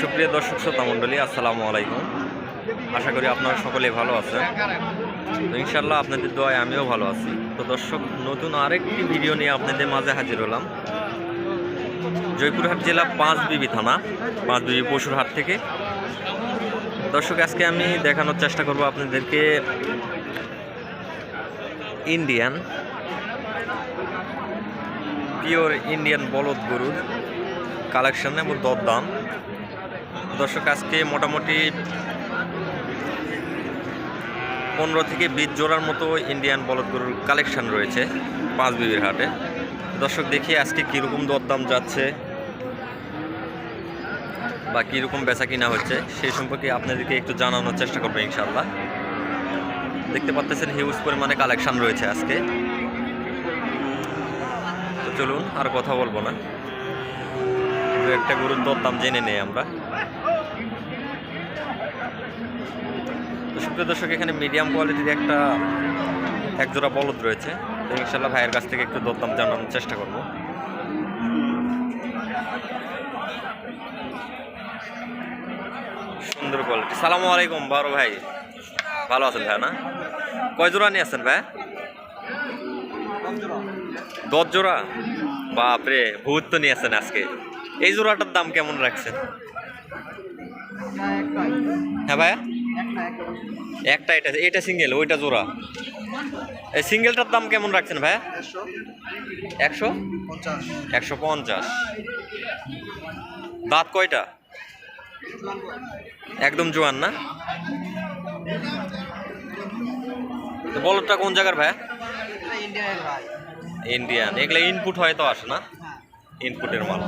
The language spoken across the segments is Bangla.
সুপ্রিয় দর্শক শ্রোতা মণ্ডলী, আসসালামু আলাইকুম। আশা করি আপনারা সকলেই ভালো আছেন। তো ইনশাল্লাহ আপনাদের দোয়ায় আমিও ভালো আছি। তো দর্শক, নতুন আরেকটি ভিডিও নিয়ে আপনাদের মাঝে হাজির হলাম জয়পুরহাট জেলা পাঁচবিবি থানা, পাঁচবিবি পশুর হাট থেকে। দর্শক, আজকে আমি দেখানোর চেষ্টা করব আপনাদেরকে ইন্ডিয়ান পিওর ইন্ডিয়ান বলদ গরুর কালেকশন এবং দরদাম। দর্শক, আজকে মোটামুটি 15 থেকে 20 জোড়ার মতো ইন্ডিয়ান বলদ গরুর কালেকশন রয়েছে পাঁচবিবির হাটে। দর্শক, দেখি আজকে কীরকম দরদাম যাচ্ছে বা কীরকম বেচা কিনা হচ্ছে সেই সম্পর্কে আপনাদেরকে একটু জানানোর চেষ্টা করবো ইনশাল্লাহ। দেখতে পাচ্ছেন হিউজ পরিমাণে কালেকশন রয়েছে আজকে। তো চলুন, আর কথা বলবো না, একটা গরুর দরদাম জেনে নেই আমরা। তো সুপ্রিয় দর্শক, এখানে মিডিয়াম কোয়ালিটির এক জোড়া বলদ রয়েছে। তো ইনশাল্লাহ ভাইয়ের কাছ থেকে একটু দরদাম জানানোর চেষ্টা করব। সুন্দর কোয়ালিটি। সালামু আলাইকুম বড় ভাই, ভালো আছেন ভাই? না, কয় জোড়া নিয়ে আসছেন ভাই? 10 জোড়া? বাপরে, ভূত তো নিয়ে আসছেন আজকে। এই জোড়াটার দাম কেমন রাখছেন? হ্যাঁ ভাইয়া, একটা এটা সিঙ্গেল, ওইটা জোড়া। এই সিঙ্গেলটার দাম কেমন রাখছেন ভাইয়া? 150। দাঁত কয়টা? একদম জোয়ান না? তো বলদটা কোন জায়গার ভাইয়া? ইন্ডিয়ান। এগুলো ইনপুট হয়তো আসে না, ইনপুটের মাল।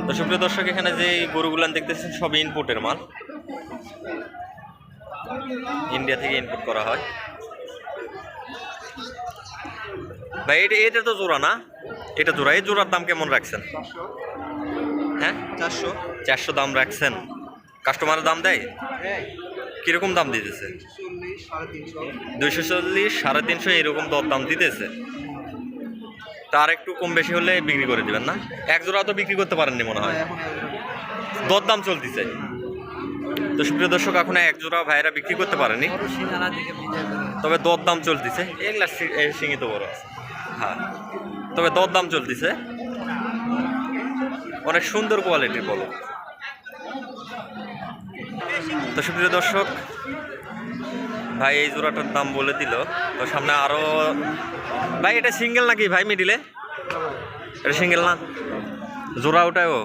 তো সুপ্রিয় দর্শক, এখানে যে গরুগুলান দেখতেছেন সব ইনপুটের মাল, ইন্ডিয়া থেকে ইনপুট করা হয়। ভাই এটা তো জোড়া না? এটা জোড়া। এই জোড়ার দাম কেমন রাখছেন? হ্যাঁ, 400 দাম রাখছেন। কাস্টমারের দাম দেয় কিরকম দাম দিতেছে? 240, 350 এরকম দাম দিতেছে। তার একটু কম বেশি হলে বিক্রি করে দিবেন না? এক জোড়া তো বিক্রি করতে পারেননি মনে হয়, দরদাম চলতেছে। তো সুপ্রিয় দর্শক, এখন এক জোড়া ভাইয়েরা বিক্রি করতে পারেনি, তবে দরদাম চলতেছে। এগুলা সীমিত বড় আছে, হ্যাঁ, তবে দরদাম চলতেছে। অনেক সুন্দর কোয়ালিটির বলো। তো সুপ্রিয় দর্শক, ভাই এই জোড়াটার দাম বলে দিল। তো সামনে আরো ভাই, এটা সিঙ্গেল নাকি ভাই? মিডিলে এটা সিঙ্গেল না? জোড়া ওটাও?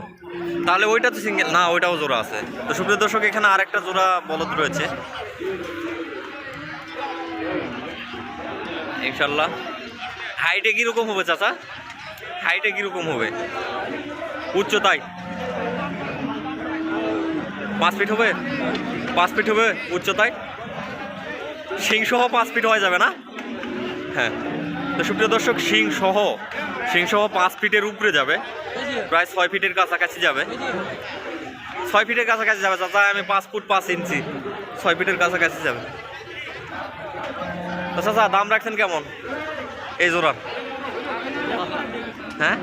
তাহলে ওইটা তো সিঙ্গেল না, ওইটাও জোড়া আছে। তো সুপ্রিয় দর্শক, এখানে আরেকটা জোড়া বলদ রয়েছে ইনশাল্লাহ। হাইটে কিরকম হবে চাচা? হাইটে কিরকম হবে? উচ্চতায় 5 ফিট হবে? 5 ফিট হবে উচ্চতায়? শিং সহ 5 ফিট হয়ে যাবে না? হ্যাঁ। তো সুপ্রিয় দর্শক, শিং সহ 5 ফিটের উপরে যাবে, প্রায় 6 ফিটের কাছাকাছি যাবে। 6 ফিটের কাছাকাছি যাবে চাচা। আমি 5 ফুট 5 ইঞ্চি, 6 ফিটের কাছাকাছি যাবে। তো চাচা, দাম রাখছেন কেমন এই জোড়া? হ্যাঁ,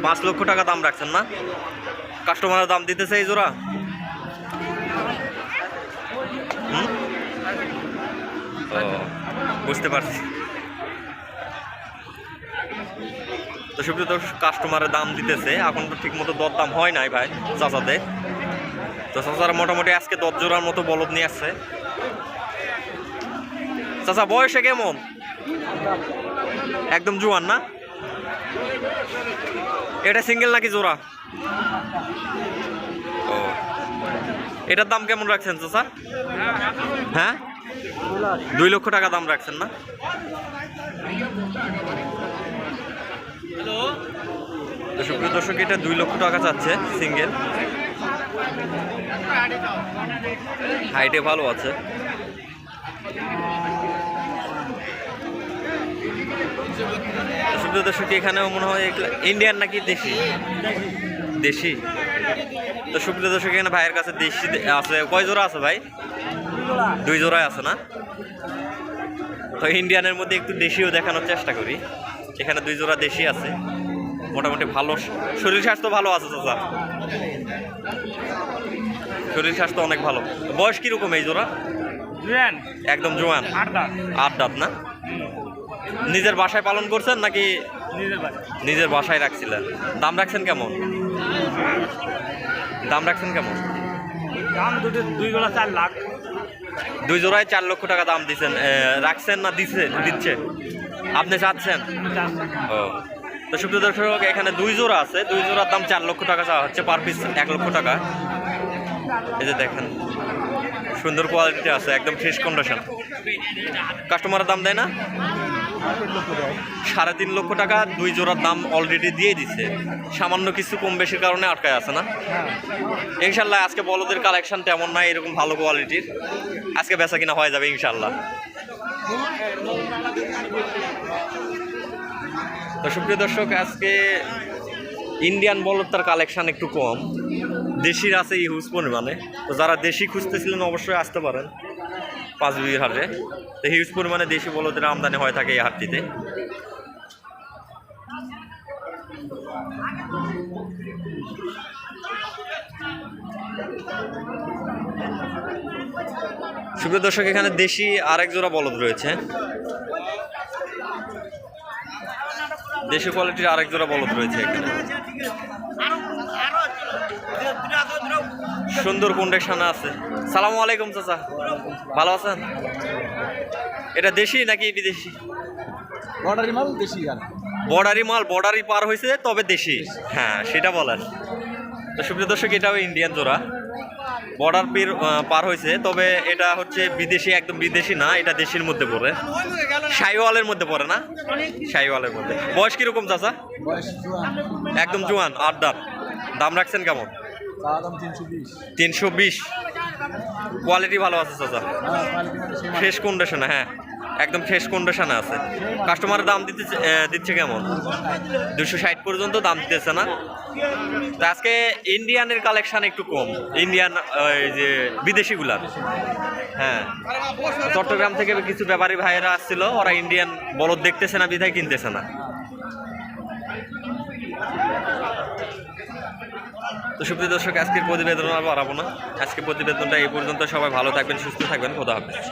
5 লক্ষ টাকা দাম রাখছেন না? কাস্টমারের দাম দিতেছে এই জোড়া? ও, বুঝতে পারছি। তো সুপ্রিয় দর্শক, কাস্টমারের দাম দিতেছে, এখন তো ঠিক মতো দরদাম হয় নাই ভাই চাচাতে। তো চাচারা মোটামুটি আজকে 10 জোড়ার মতো বলদ নিয়ে আসছে। চাচা, বয়সে কেমন? একদম জোয়ান না? এটা সিঙ্গেল নাকি জোড়া? ও, এটার দাম কেমন রাখছেন চাচা? হ্যাঁ, 2 লক্ষ টাকা দাম রাখছেন না? তো সুপ্রিয় দর্শক, এটা 2 লক্ষ টাকা চাচ্ছে সিঙ্গেল। হাইটে ভালো আছে। সুপ্রিয় দর্শক, এখানেও মনে হয় ইন্ডিয়ান নাকি দেশি? দেশি। তো সুপ্রিয় দর্শক, এখানে ভাইয়ের কাছে দেশি আছে। কয় জোড়া আছে ভাই? 2 জোড়ায় আছে না? তো ইন্ডিয়ানের মধ্যে একটু দেশিও দেখানোর চেষ্টা করি। এখানে 2 জোড়া দেশি আছে। মোটামুটি ভালো, শরীর স্বাস্থ্য ভালো আছে চাচা? শরীর স্বাস্থ্য অনেক ভালো। বয়স কিরকম এই জোড়া? একদম জোয়ান, 8 দাঁত না? নিজের বাসায় পালন করছেন নাকি নিজের বাসায় রাখছিলেন? দাম রাখছেন কেমন? দাম রাখছেন কেমন? দুই জোড়া 4 লাখ। 2 জোড়ায় 4 লক্ষ টাকা দাম দিচ্ছেন, রাখছেন না দিচ্ছে? আপনি চাচ্ছেন? ও, তো সুপ্রিয় দর্শক, এখানে 2 জোড়া আছে, 2 জোড়ার দাম 4 লক্ষ টাকা চাওয়া হচ্ছে, পার পিস 1 লক্ষ টাকা। এই যে দেখেন, সুন্দর কোয়ালিটি আছে, একদম ফ্রেশ কন্ডিশন। কাস্টমারের দাম দেয় না? 3.5 লক্ষ টাকা 2 জোড়ার দাম অলরেডি দিয়ে দিচ্ছে। সামান্য কিছু কম বেশির কারণে আটকায় আছে না? ইনশাল্লাহ আজকে বলদের কালেকশন তেমন নাই এরকম ভালো কোয়ালিটির, আজকে বেচা কিনা হয়ে যাবে ইনশাল্লাহ। তো সুপ্রিয় দর্শক, আজকে ইন্ডিয়ান বলদ কালেকশন একটু কম, দেশির আছে ইউজ পরিমাণে। তো যারা দেশি খুঁজতেছিলেন অবশ্যই আসতে পারেন 5 বিঘির হাটে। তো হিউজ পরিমাণে দেশি বলদের আমদানি হয়ে থাকে এই হাটটিতে। সুপ্রিয় দর্শক, এখানে দেশি আরেক জোড়া বলদ রয়েছে, দেশি কোয়ালিটির আরেক জোড়া বলদ রয়েছে এখানে, সুন্দর কন্ডিশনে আছে। সালামু আলাইকুম চাচা, ভালো আছেন? এটা দেশি নাকি বিদেশি? বর্ডারি মাল দেশি। বর্ডারি মাল, বর্ডারি পার হয়েছে তবে দেশি, হ্যাঁ সেটা বলেন। তো সুপ্রিয় দর্শক, এটাও ইন্ডিয়ান জোড়া, বর্ডার পার হয়েছে, তবে এটা হচ্ছে বিদেশি, একদম বিদেশি না, এটা দেশির মধ্যে পড়ে, শাইওয়ালের মধ্যে পড়ে না, শাইওয়ালের মধ্যে। বয়স কিরকম চাচা? একদম জোয়ান, 8 দাঁত। দাম রাখছেন কেমন? 320। কোয়ালিটি ভালো আছে চাচা, ফ্রেশ কন্ডিশনে, হ্যাঁ একদম ফ্রেশ কন্ডিশনে আছে। কাস্টমারের দাম দিচ্ছে কেমন? 260 পর্যন্ত দাম দিতেছে না? তো আজকে ইন্ডিয়ানের কালেকশন একটু কম, ইন্ডিয়ান এই যে বিদেশিগুলার। হ্যাঁ, চট্টগ্রাম থেকে কিছু ব্যাপারী ভাইয়েরা আসছিল, ওরা ইন্ডিয়ান বলদ দেখতেছে না বিধায় কিনতেছে না। তো সুপ্রিয় দর্শক, আজকের প্রতিবেদন আর বাড়াবো না, আজকে প্রতিবেদনটা এই পর্যন্ত। সবাই ভালো থাকবেন, সুস্থ থাকবেন, খোদা হাফেজ।